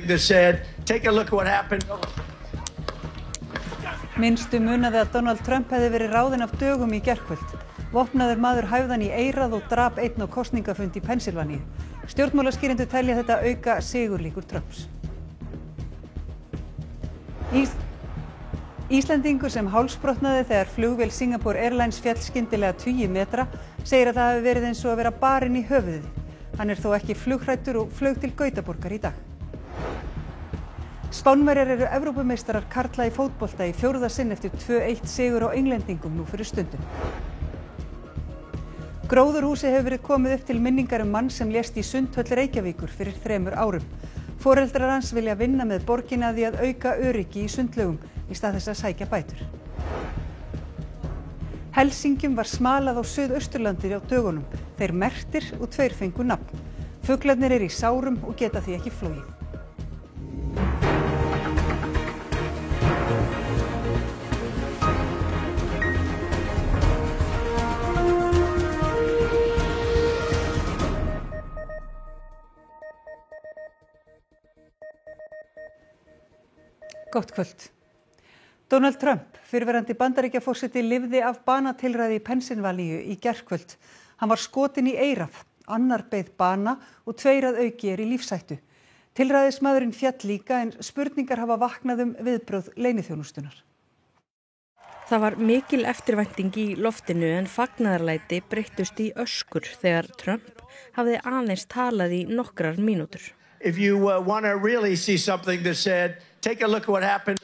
that said, take a look at what happened. Minnstu munaði að Donald Trump hefði verið ráðinn af dögum í gærkvöld. Vopnaður maður hæfði hann í eyrað og drap einn á kosningafundi í Pennsylvaníu. Stjórnmálaskýrendur telja þetta auka sigurlíkur Trumps. Íslendingur sem hálsbrotnaði þegar flugvél Singapore Airlines féll skyndilega tugi metra segir að það hafi verið eins og að vera barinn í höfuðið. Hann þó ekki flughræddur og flaug til Gautaborgar í dag. Spánverjar eru Evrópumeistarar karla í fótbolta í fjórða sinn eftir 2-1 sigur á Englendingum nú fyrir stundum. Gróðurhúsi hefur verið komið upp til minningar mann sem lést í Sundhöll Reykjavíkur fyrir 3 árum. Foreldrar hans vilja vinna með borginni að því að auka öryggi í sundlaugum í stað þess að sækja bætur. Helsingjum var smalað á Suðausturlandi á dögunum. Þeir merktir og 2 fengu nafn. Fuglarnir eru í sárum og geta því ekki flogið. Gott kvöld. Donald Trump, fyrrverandi Bandaríkjaforseti, lifði af banatilræði í Pennsylvaníu í gærkvöld. Hann var skotinn í eyrað, annar beið bana og 2 að auki í lífshættu. Tilræðismaðurinn féll líka en spurningar hafa vaknað viðbrögð leyniþjónustunnar. Það var mikil eftirvænting í loftinu en fagnaðarlæti breyttust í öskur þegar Trump hafði aðeins talað í nokkrar mínútur. If you want to really see something that said, take a look at what happened.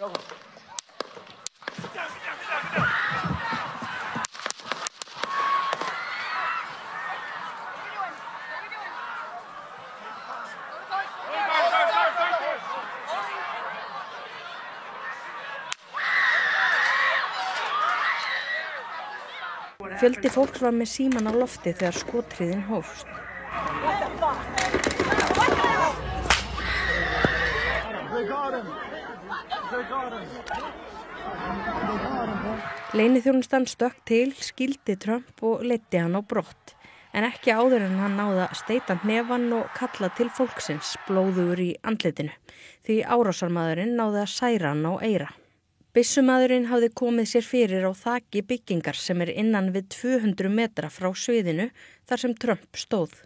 Fjöldi fólks var með síman á lofti þegar skothríðin hófst. Leyniþjónustan stökk til, skildi Trump og leiddi hann á brott. En ekki áður en hann náði að steyta hnefann og kalla til fólksins, blóðugur í andlitinu. Því árásarmaðurinn náði að særa hann á eyra. Byssumaðurinn hafði komið sér fyrir á þaki byggingar sem innan við 200 metra frá sviðinu þar sem Trump stóð.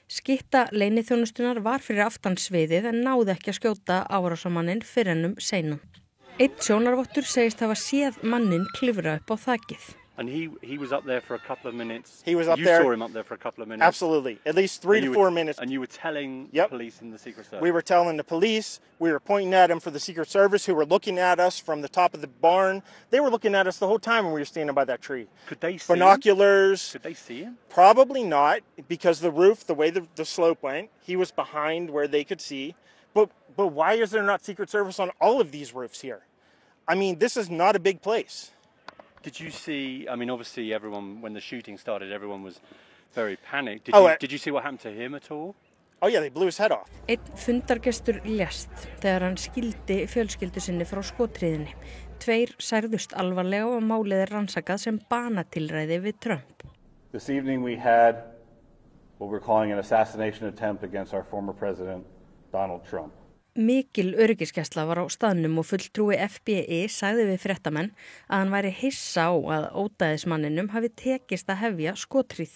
Skytta leyniþjónustunnar var fyrir aftan sviðið en náði ekki að skjóta árásarmanninn fyrr en seinan. Einn sjónarvottur segist hafa séð manninn klifra upp á þakið. And he was up there for a couple of minutes. He was up you there. You saw him up there for a couple of minutes. Absolutely. At least 3 to 4 minutes. And you were telling police and the Secret Service. We were telling the police. We were pointing at him for the Secret Service who were looking at us from the top of the barn. They were looking at us the whole time when we were standing by that tree. Could they see Binoculars. Could they see him? Probably not because the roof, the way the slope went, he was behind where they could see. But why is there not Secret Service on all of these roofs here? I mean, this is not a big place. Did you see, I mean, obviously everyone, when the shooting started, everyone was very panicked. Did you see what happened to him at all? Oh yeah, they blew his head off. Einn fundargestur lést þegar hann skildi fjölskyldu sinni frá skothríðinni. 2 særðust alvarlega og málið rannsakað sem banatilræði við Trump. This evening we had what we're calling an assassination attempt against our former president, Donald Trump. Mikil öryggisgæsla var á staðnum og fulltrúi FBI sagði við fréttamenn að hann væri hissa á að ódæðismanninum hafi tekist að hefja skothríð.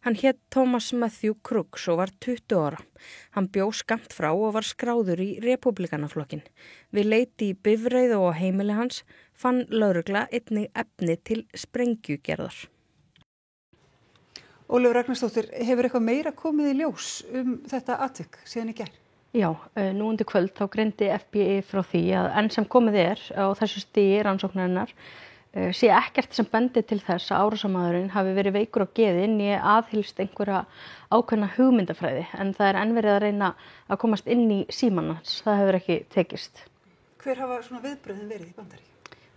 Hann hét Thomas Matthew Crooks og var 20 ára. Hann bjó skammt frá og var skráður í repúblikanaflokkin. Við leit í bifreið og heimili hans fann lögregla einnig efni til sprengjugerðar. Ólöf Ragnarsdóttir, hefur eitthvað meira komið í ljós þetta atvik síðan í gær? Já, nú undir kvöld þá greindi FBI frá því að enn sem komið á þessu stigi rannsóknarinnar sé ekkert sem bendir til þess að árásarmaðurinn hafi verið veikur á geði né aðhylst einhverja ákveðna hugmyndafræði en það enn verið að reyna að komast inn í símann hans. Það hefur ekki tekist. Hver hafa svona viðbrögðin verið í Bandaríkjunum?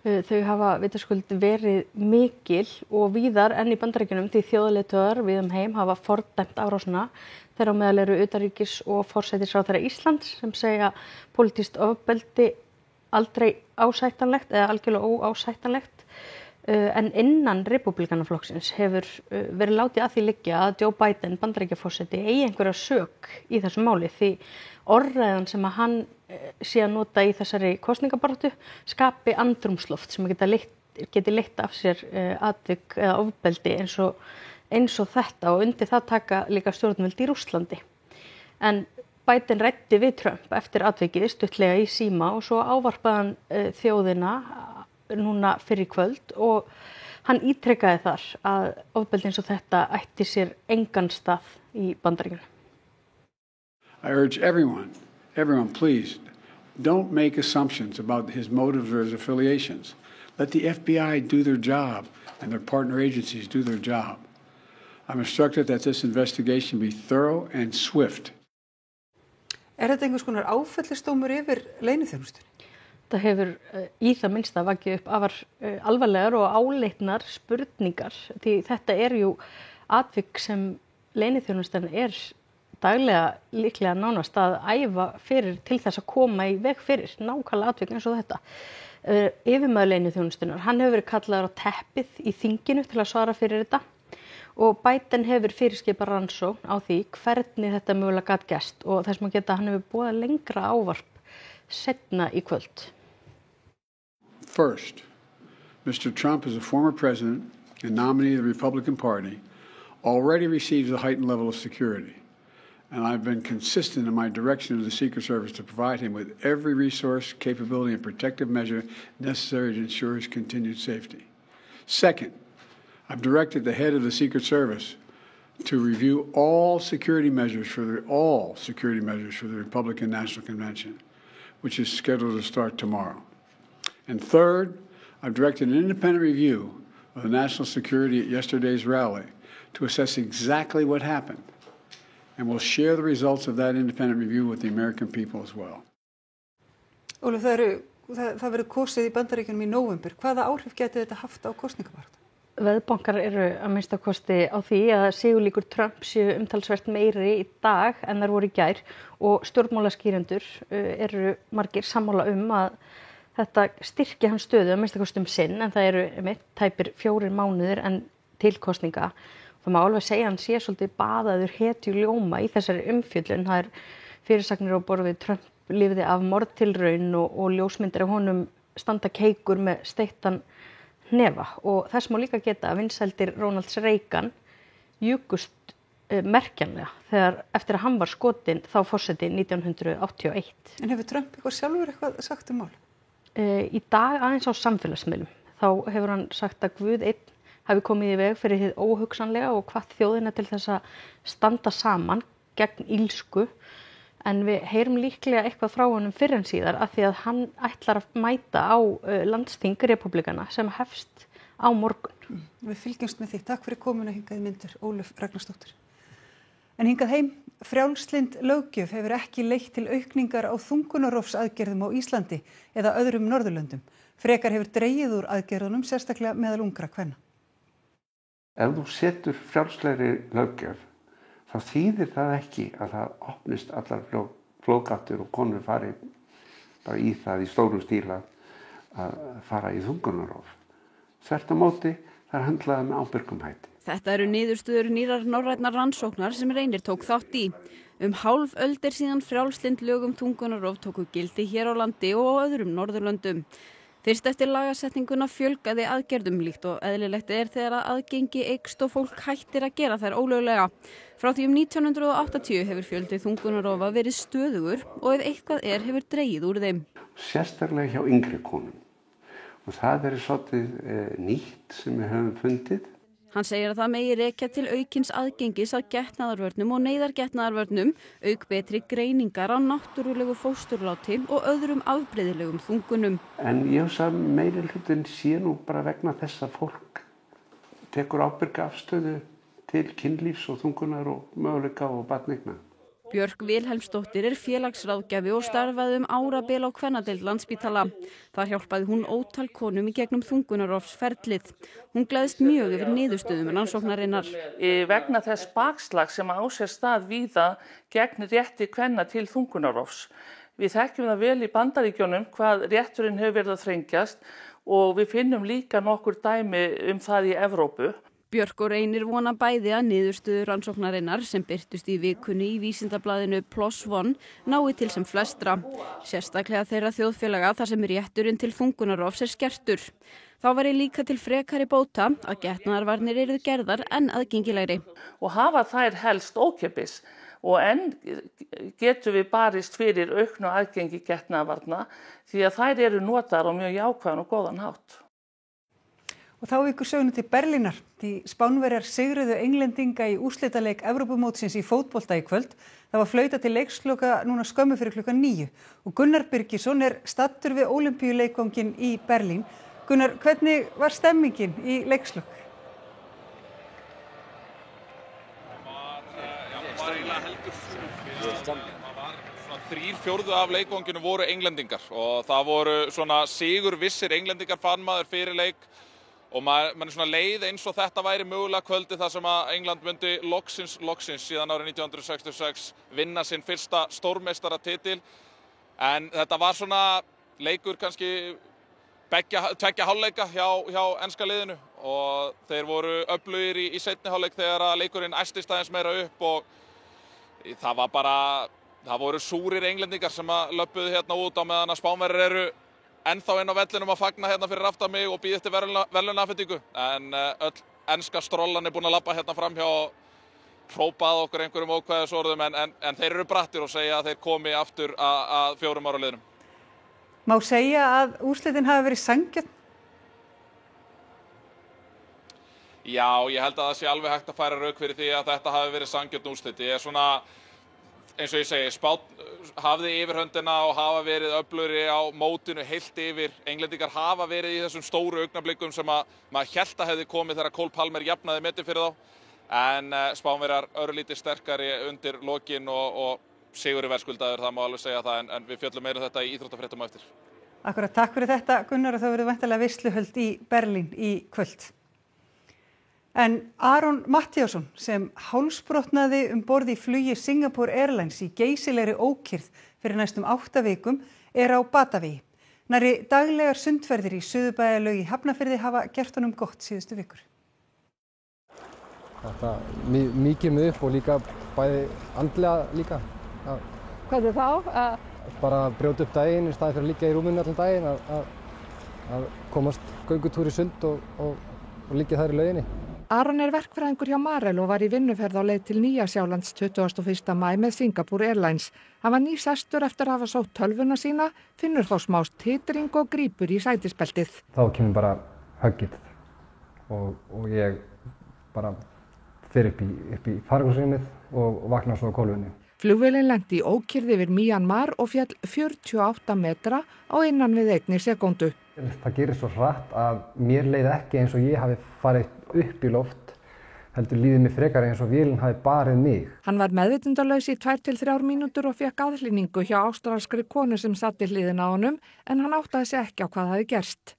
Þau hafa vitaskuld verið mikil og víðar enn í Bandaríkjunum því þjóðarleiðtogar víða heim hafa fordæmt árásina. Þeirra á meðal eru utanríkis- og forsætisráðherra Íslands sem segja pólitískt ofbeldi aldrei ásættanlegt eða algjörlega óásættanlegt. En innan repúblikanaflokksins hefur verið látið að því liggja að Joe Biden, Bandaríkjaforseti, eigi einhverja sök í þessu máli því orðræðan sem að hann sé að nota í þessari kosningabaráttu skapi andrúmsloft sem geti leitt af sér atvik eða ofbeldi eins og þetta og undir það taka líka stjórnvöld í Rússlandi. En Biden ræddi við Trump eftir atvikið stuttlega í síma og svo ávarpaði hann þjóðina núna fyrir kvöld og hann ítrekaði þar að ofbeldi eins og þetta ætti sér engan stað í Bandaríkjunum. I urge everyone, please, don't make assumptions about his motives or his affiliations. Let the FBI do their job and their partner agencies do their job. I'm instructed that this investigation be thorough and swift. Þetta einhvers konar áfellisdómur yfir leyniþjónustunni? Það hefur í það minnsta vakið upp afar alvarlegar og áleitnar spurningar því þetta jú atvik sem leyniþjónustan daglega líklega nánast að æfa fyrir til þess að koma í veg fyrir nákvæmlega atvik eins og þetta. Yfirmaður leyniþjónustunnar, hann hefur verið kallaður á teppið í þinginu til að svara fyrir þetta og Biden hefur fyrirskipað rannsókn á því hvernig þetta mögulega gat gerst og þess maður geta að hann hefur boðað lengra ávarp seinna í kvöld. First, Mr. Trump, as a former president and nominee of the Republican Party, already receives a heightened level of security. And I've been consistent in my direction of the Secret Service to provide him with every resource, capability, and protective measure necessary to ensure his continued safety. Second, I've directed the head of the Secret Service to review all security measures for the Republican National Convention, which is scheduled to start tomorrow. And third, I've directed an independent review of the national security at yesterday's rally to assess exactly what happened. And we'll share the results of that independent review with the American people as well. Ólöf, það verður kosið í Bandaríkjunum í nóvember. Hvaða áhrif gæti þetta haft á kosningabaráttu? Veðbankar að minnsta kosti á því að sigurlíkur Trump séu umtalsvert meiri í dag en þær voru í gær og stjórnmálaskýrendur margir sammála að þetta styrki hans stöðu að minnsta kosti sinn en það tæpir 4 mánuðir en til kosninga. Það má alveg segja hann sé svolítið baðaður hetjuljóma í þessari umfjöllun. Það fyrirsagnir á borð við Trump lifði af morðtilraun og ljósmyndir af honum standa keikur með steiktan hnefa og þess má líka geta að vinsældir Ronalds Reagan jukust merkjanlega þegar eftir að hann var skotinn þá forseti 1981. En hefur Trump sjálfur eitthvað sagt mál? Í dag aðeins á samfélagsmiðlum. Þá hefur hann sagt að Guð einn hafi komið í veg fyrir hið óhugsanlega og hvatt þjóðina til þess að standa saman gegn ílsku. En við heyrum líklega eitthvað frá honum fyrr en síðar af því að hann ætlar að mæta á landsþing repúblikana sem hefst á morgun. Við fylgjumst með því. Takk fyrir komuna hingað í Myndir, Ólöf Ragnarsdóttir. En hingað heim, frjálslynd löggjöf hefur ekki leitt til aukningar á þungunarrofsaðgerðum á Íslandi eða öðrum Norðurlöndum. Frekar hefur dregið úr aðgerðunum sérstaklega meðal ungra kvenna. Ef þú setur frjálslegri löggjöf þá þýðir það ekki að það opnist allar flóðgáttir og konur fari bara í það í stórum stíl að fara í þungunarrof. Þvert á móti það höndlaði með ábyrgum hætti. Þetta eru niðurstöður nýrar norrænnar rannsóknar sem Reynir tók þátt í. Hálf öld síðan frjálslynd lög þungunarrof tóku gildi hér á landi og á öðrum Norðurlöndum. Fyrst eftir lagasetninguna fjölgaði aðgerðum líkt og eðlilegt þegar að aðgengi eykst og fólk hættir að gera þær ólöglega. Frá því 1980 hefur fjöldi þungunarrofa verið stöðugur og ef eitthvað hefur dregið úr þeim. Sérstaklega hjá yngri konum. Og það svolítið nýtt sem við höfum fundið. Hann segir að það megi rekja til aukins aðgengis að getnaðarvörnum og neyðargetnaðarvörnum, auk betri greiningar á náttúrulegu fósturláti og öðrum afbrigðilegum þungunum. En ég hugsa að meiri hlutin sé nú bara vegna þess að fólk tekur ábyrga afstöðu til kynlífs og þungunar og möguleika og barneigna. Björk Vilhelmsdóttir félagsráðgjafi og starfaði árabil á kvennadeild Landspítala. Þar hjálpaði hún ótal konum í gegnum þungunarrofsferlið. Hún gleðst mjög yfir niðurstöðum rannsóknarinnar. Vegna þess bakslag sem á sér stað víða gegn rétti kvenna til þungunarrofs. Við þekkjum það vel í Bandaríkjunum hvað rétturinn hefur verið að þrengjast og við finnum líka nokkur dæmi það í Evrópu. Björk og Reynir vona bæði að niðurstöður rannsóknarinnar sem birtust í vikunni í vísindablaðinu PLOS ONE nái til sem flestra, sérstaklega þeirra þjóðfélaga þar sem rétturinn til þungunarrofs skertur. Þá væri líka til frekari bóta að getnaðarvarnir yrðu gerðar en aðgengilegri. Og hafa þær helst ókeypis og enn getum við barist fyrir auknu aðgengi getnaðarvarna því að þær eru notaðar á mjög jákvæðan og góðan hátt. Og þá víkur sögunni til Berlínar. Því Spánverjar sigruðu Englendinga í úrslitaleik Evrópumótsins í fótbolta í kvöld. Það var flautað til leiksloka núna skömmu fyrir klukkan 9. Og Gunnar Birgisson staddur við Ólympíuleikvanginn í Berlín. Gunnar, hvernig var stemmingin í leikslok? Það var eiginlega heldur það var svona 3/4 af leikvanginu voru Englendingar og það voru svona sigurvissir Englendingar fannmaður fyrir leik. Og maður svona leið eins og þetta væri mögulega kvöldi þar sem að England myndi loksins síðan árið 1966 vinna sinn fyrsta stórmeistaratitil. En þetta var svona leikur kannski tveggja hálfleika hjá enska liðinu og þeir voru öflugir í seinni hálfleik þegar að leikurinn æstist aðeins meira upp og það voru súrir Englendingar sem að löbbuðu hérna út á meðan að Spánverjar eru ennþá inn á vellinum að fagna hérna fyrir aftan mig og bíða eftir verðlaunaafhendingu. En öll enska strollan búin að labba hérna framhjá og hrópað okkur einhverjum ókvæðisorðum en þeir eru brattir og segja að þeir komi aftur að 4 ára liðnum. Má segja að úrslitin hafi verið sanngjörn? Já, ég held að það sé alveg hægt að færa rauk fyrir því að þetta hafi verið sanngjörn úrslit. Ég svona, eins og ég segi, Spánn hafði yfirhöndina og hafa verið öflugri á mótinu heilt yfir. Englendingar hafa verið í þessum stóru augnablikum sem að maður hélt að hefði komið þegar Cole Palmer jafnaði metið fyrir þá. En Spánverjar örlítið sterkari undir lokin og sigurinn verðskuldaður, það má alveg segja það, en við fjöllum meira þetta í íþróttafréttum á eftir. Akkurat, takk fyrir þetta Gunnar og það verður væntanlega veisluhöld í Berlín í kvöld. En Aron Matthíasson sem hálsbrotnaði borð í flugi Singapore Airlines í geysilegri ókyrrð fyrir næstum 8 vikum á batavegi. Nærri daglegar sundferðir í Suðurbæjarlaug í Hafnarfirði hafa gert honum gott síðustu vikur. Þetta mikið mig upp og líka bæði andlega líka. Hvað þá? Bara að brjóta upp daginn í staði fyrir að liggja í rúminu allan daginn, að komast göngutúr í sund og liggja þar í lauginni. Aron verkfræðingur hjá Marel og var í vinnuferð á leið til Nýja-Sjálands 21. maí með Singapore Airlines. Hann var nýsestur eftir að hafa sótt tölvuna sína, finnur þá smá titring og grípur í sætisbeltið. Þá kemur bara höggið og ég bara fer upp í fargúsrýmið og vakna svo á gólfinu. Flugvélin lenti í ókyrrð yfir Myanmar og féll 48 metra á innan við 1 sekúndu. Það gerir svo hratt að mér leið ekki eins og ég hafi farið upp í loft, heldur líðið mig frekar eins og vélin hafi barið mig. Hann var meðvitundalaus í 2 til 3 mínútur og fékk aðhlynningu hjá ástralskri konu sem satt í hliðina á honum, en hann áttaði sig ekki á hvað hafi gerst.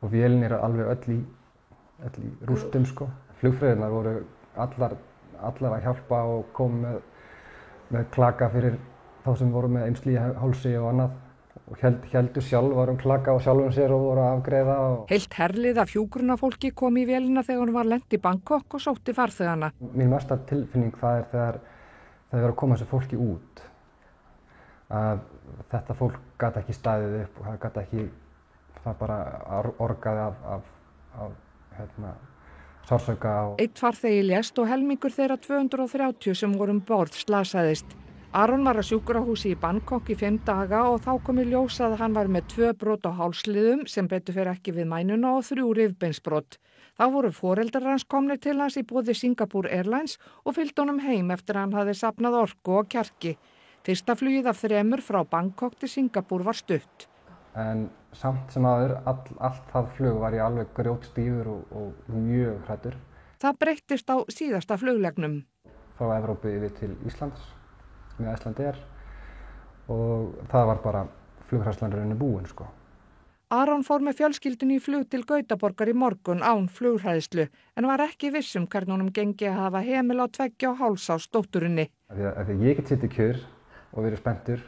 Og vélin alveg öll í rústum sko. Flugfreyjurnar voru allar að hjálpa og koma með klaka fyrir þá sem voru með eymsli í hálsi og annað. Og héldu sjálf klaka á sjálfum sér og voru að afgreiða. Heilt herlið af hjúkrunarfólki kom í vélina þegar hún var lent í Bangkok og sótti farþegana. Mín mesta tilfinning það þegar það var að koma þessu fólki út. Að þetta fólk gat ekki staðið upp og það gat ekki, það bara orgaði af sársauka. Einn farþegi lést og helmingur þeirra 230 sem voru borð slasaðist. Aron var á sjúkrahúsi í Bangkok í 5 daga og þá kom í ljós að hann var með 2 brot á hálsliðum sem betur fer ekki við mænuna og 3 rifbeinsbrot. Þá voru foreldrar hans komnir til hans í boði Singapore Airlines og fylgdu honum heim eftir að hann hafði safnað orku og kjarki. Fyrsta flugið af 3 frá Bangkok til Singapore var stutt. En samt sem áður, allt það flug var ég alveg grjótstífur og mjög hræddur. Það breyttist á síðasta fluglegnum. Frá Evrópu yfir til Íslands með Icelandair og það var bara flughræðslan búin sko. Aron fór með fjölskyldunni í flug til Gautaborgar í morgun án flughræðslu en var ekki viss hvernig honum gengi að hafa hemil á 2,5 árs dótturinni. Því ég get sitið kjör og verið spenntur,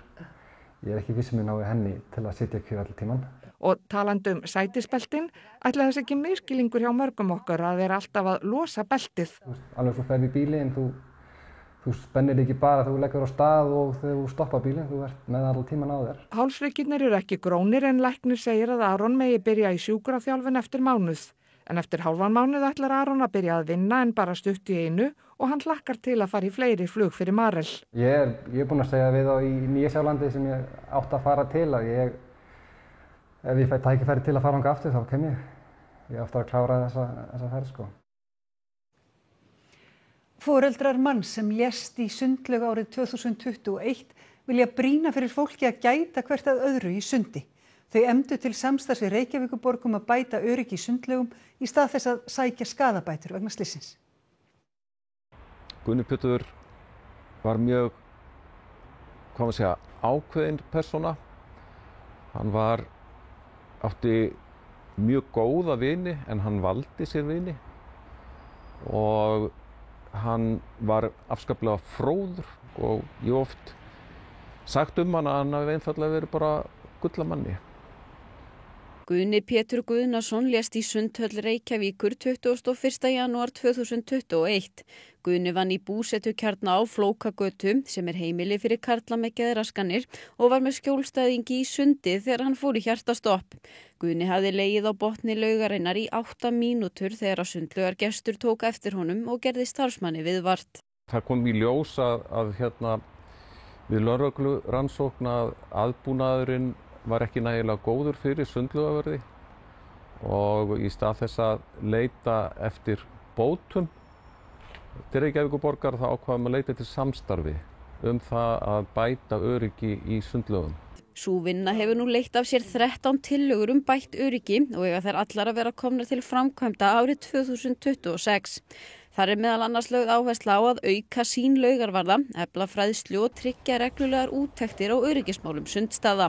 ég ekki viss ég nái henni til að sitja kjör allir tíman. Og talandi sætisbeltin, ætla þess ekki misskilningur hjá mörgum okkar að þeir alltaf að losa beltið. Alveg svo ferð í bílinn, þú spennir ekki bara þegar þú leggur á stað og þegar þú stoppar bílinn, þú ert með allan tíman á þér. Hálsríkirnir eru ekki grónir en læknir segir að Aron megi byrja í sjúkraþjálfun eftir mánuð. En eftir hálfan mánuð ætlar Aron að byrja að vinna en bara stutt í einu og hann hlakkar til að fara í fleiri flug fyrir Marel. Ég er búinn að segja við á í Nýja-Sjálandi sem ég átti að fara til að ef ég fæ tækifæri til að fara þangað aftur þá kem ég. Ég átti að klára þessa ferð sko. Foreldrar manns sem lést í sundlaug árið 2021 vilja brýna fyrir fólki að gæta hvert að öðru í sundi. Þau efndu til samstarfs við Reykjavíkurborg að bæta öryggi í sundlaugum í stað þess að sækja skaðabætur vegna slysins. Gunni Pétur var mjög, ákveðin persóna. Hann átti mjög góða vini en hann valdi sér vini og hann var afskaplega fróður og ég oft sagt hann að hann hafi einfaldlega verið bara gullamanni. Guðni Pétur Guðnason lést í Sundhöll Reykjavíkur 21. janúar 2021. Guðni vann í búsetukjarna á Flókagötu sem heimili fyrir karla með geðraskanir og var með skjólstæðingi í sundi þegar hann fór í hjartastopp. Guðni hafði legið á botni laugarinnar í 8 mínútur þegar sundlaugargestur tók eftir honum og gerði starfsmanni viðvart. Það kom í ljós að við lögreglurannsókn að aðbúnaðurinn var ekki nægilega góður fyrir sundlaugaverði og í stað þess að leita eftir bótum til Reykjavíkurborgar þá ákvaðum að leita til samstarfi það að bæta öryggi í sundlaugum. Sú vinna hefur nú leitt af sér 13 tillögur bætt öryggi og eiga þær allar að vera komnar til framkvæmda árið 2026. Þar meðal annars lögð áhersla á að auka sýn laugarvarða, efla fræðslu og tryggja reglulegar úttektir á öryggismálum sundstaða.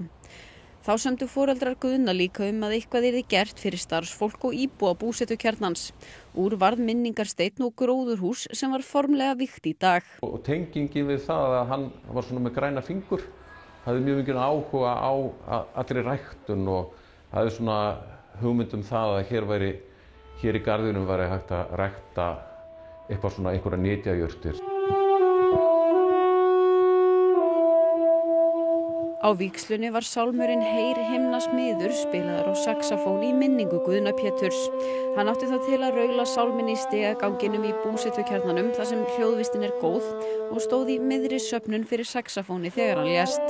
Þá sömdu foreldrar Guðna líka að eitthvað yrði gert fyrir starfsfólk og íbúa búsetukjarnans. Úr varð minningarsteinn og gróðurhús sem var formlega vikt í dag. Og tengingin við það að hann var svona með græna fingur, hafði mjög mikið áhuga á allri ræktun og hafði svona hugmynd það að hér í garðinum væri hægt að rækta eitthvað svona einhverja nytjajurtir. Á vígslunni var sálmurinn Heyr himna smiður spilaður á saxafón í minningu Guðna Péturs. Hann átti það til að raula sálminn í stigaganginum í búsetukjarnanum þar sem hljóðvistin góð og stóð í miðri söfnun fyrir saxafóni þegar hann lést.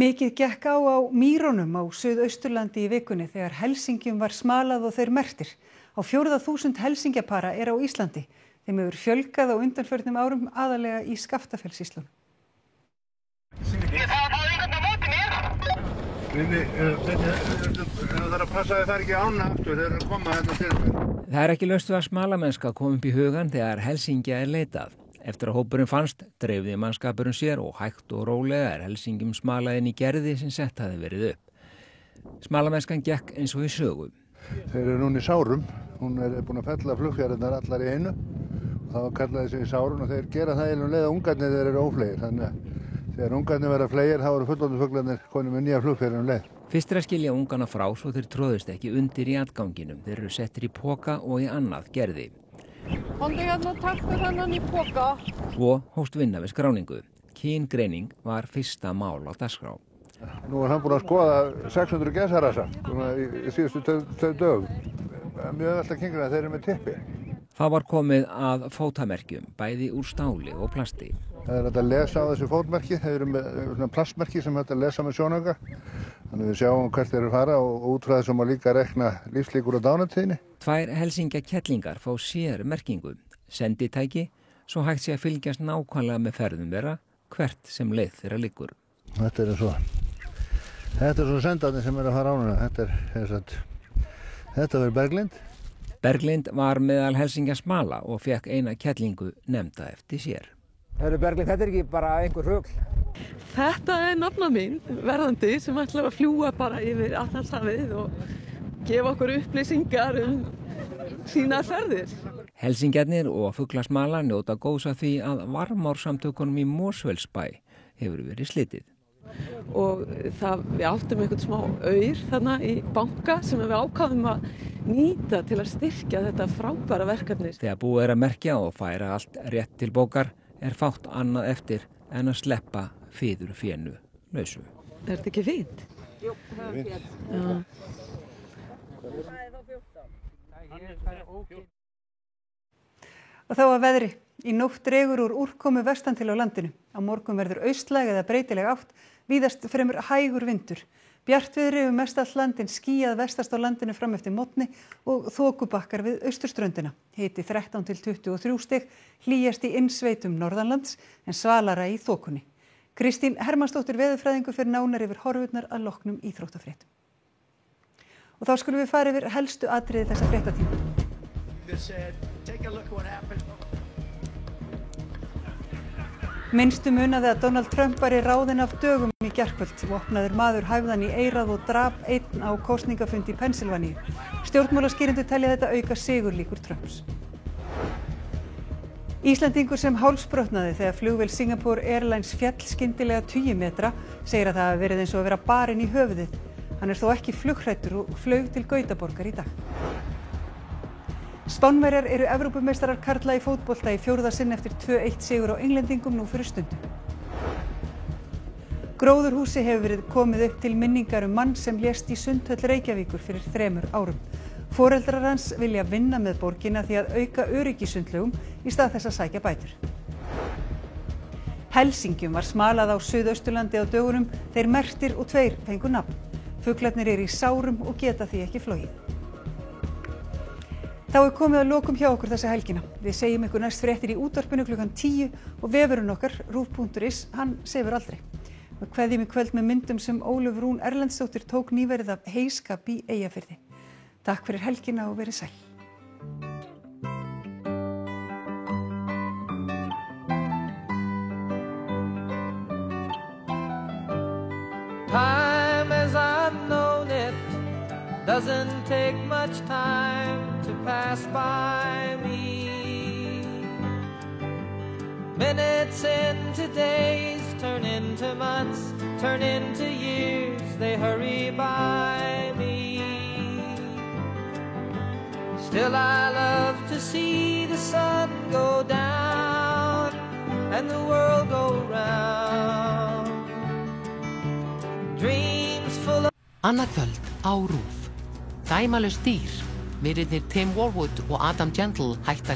Mikið gekk á Mýrunum á Suðausturlandi í vikunni þegar helsingjum var smalað og þeir merktir. Á 4.000 helsingjapara á Íslandi. Þeim hefur fjölgað á undanförnum árum aðallega í Skaftafellssýslunum. Það að passa að það ekki ána aftur þegar það koma þetta til mér. Það ekki laust við að smalamennska kom upp í hugan þegar helsingja leitað. Eftir að hópurinn fannst, dreifði mannskapurinn sér og hægt og rólega helsingjum smalaðinn í gerði sem sett hafi verið upp. Smalamennskan gekk eins og í sögu. Þeir eru núna í sárum. Hún búin að fella flugfjæðarnar allar í einu. Það var kallaði sig í sárun og þeir gera það einum leið að ungarnir þeir eru óflegir. Þannig að þegar ungarnir verða flegir, þá eru fullorðnu fuglarnir konum með nýja flugfjæðar leið. Fyrst að skilja ungana frá svo þeir tróðust ekki undir í atganginum. Þeir eru settir í poka og í annað gerði. Komdu hérna og taktu þennan í poka. Svo hófst vinna við skráningu. Kyngreining var fyrsta mál á dagskrá. Nú hann búinn að skoða 600 gesarasa í síðustu 2 dögum. Mjög alltaf kyngrið þeir eru með tippi. Það var komið að fótamerkjum, bæði úr stáli og plasti. Það er hægt að lesa á þessu fótmerki. Þeir eru með plastmerki sem hægt að lesa með sjónauka. Þannig við sjáum hvert þeir eru fara og út frá þessum að líka rekna lífslíkur á dánatíðinni. 2 helsingjakettlingar fá sér merkingu, senditæki, svo hægt sé að fylgjast nákvæmlega með ferðum þeirra hvert sem leið þeirra liggur. Þetta er svo sendarnir sem eru að fara á núna. Þetta verður Berglind. Berglind var meðal helsingja smala og fekk eina kettlingu nefnda eftir sér. Berglind, þetta ekki bara einhver rugl? Þetta nafna mín, verðandi, sem ætlar að fljúga bara yfir Atlantshafið og gefa okkur upplýsingar sínar ferðir. Helsingjarnir og fuglasmala njóta góðs af því að varmársamtökunum í Mosfellsbæ hefur verið slitið. Og við áttum einhvern smá aur þarna í banka sem við ákváðum að nýta til að styrkja þetta frábæra verkefni. Þegar búið að merkja og færa allt rétt til bókar fátt annað eftir en að sleppa fiðurfénu lausu. Þetta ekki fínt? Jú, það fínt. Og þá að veðri. Í nótt dregur úr úrkomu vestan til á landinu. Á morgun verður austlæg eða breytileg átt, víðast fremur hægur vindur. Bjartviðri mestallt landin, skýjað vestast á landinu fram eftir morgni og þokubakkar við austurströndina. Hiti 13 til 23 stig, hlýjast í innsveitum norðanlands en svalara í þokunni. Kristín Hermannsdóttir veðurfræðingur fer nánar yfir horfurnar að loknum íþróttafréttum. Og þá skulum við fara yfir helstu atriði þessa fréttatíma. Minnstu munaði að Donald Trump var í ráðinn af dögum í gærkvöld. Vopnaður maður hæfði hann í eyrað og drap einn á kosningafundi í Pennsylvaníu. Stjórnmálaskýrendur telja þetta auka sigurlíkur Trumps. Íslendingur sem hálsbrotnaði þegar flugvél Singapore Airlines féll skyndilega 20 metra segir að það hafi verið eins og að vera barinn í höfuðið. Hann þó ekki flughræddur og flaug til Gautaborgar í dag. Spánverjar eru Evrópumeistarar karla í fótbolta í 4. sinn eftir 2-1 sigur á Englendingum nú fyrir stundu. Gróðurhúsi hefur verið komið upp til minningar mann sem lést í Sundhöll Reykjavíkur fyrir 3 árum. Foreldrar hans vilja vinna með borgina því að auka öryggi í sundlaugum í stað þess að sækja bætur. Helsingjum var smalað á Suðausturlandi á dögunum, þeir merktir og 2 fengu nafn. Fuglarnir eru í sárum og geta því ekki flogið. Þá komið að lokum hjá okkur þessa helgina. Við segjum ykkur næst fréttir í útvarpinu klukkan 10 og vefurinn okkar, rúv.is, hann sefur aldrei. Við kveðjum í kvöld með myndum sem Ólöf Rún Erlendsdóttir tók nýverið af heyskap í Eyjafirði. Takk fyrir helgina og verið sæl. Time as I've known it doesn't take much time to pass by me. Minutes into days turn into months, turn into years, they hurry by me. Still I love to see the sun go down and the world go round. Dreams full of... Annað kvöld á RÚV. Dæmalaust dýr. Vinirnir Tim Warwood og Adam Gentle hætta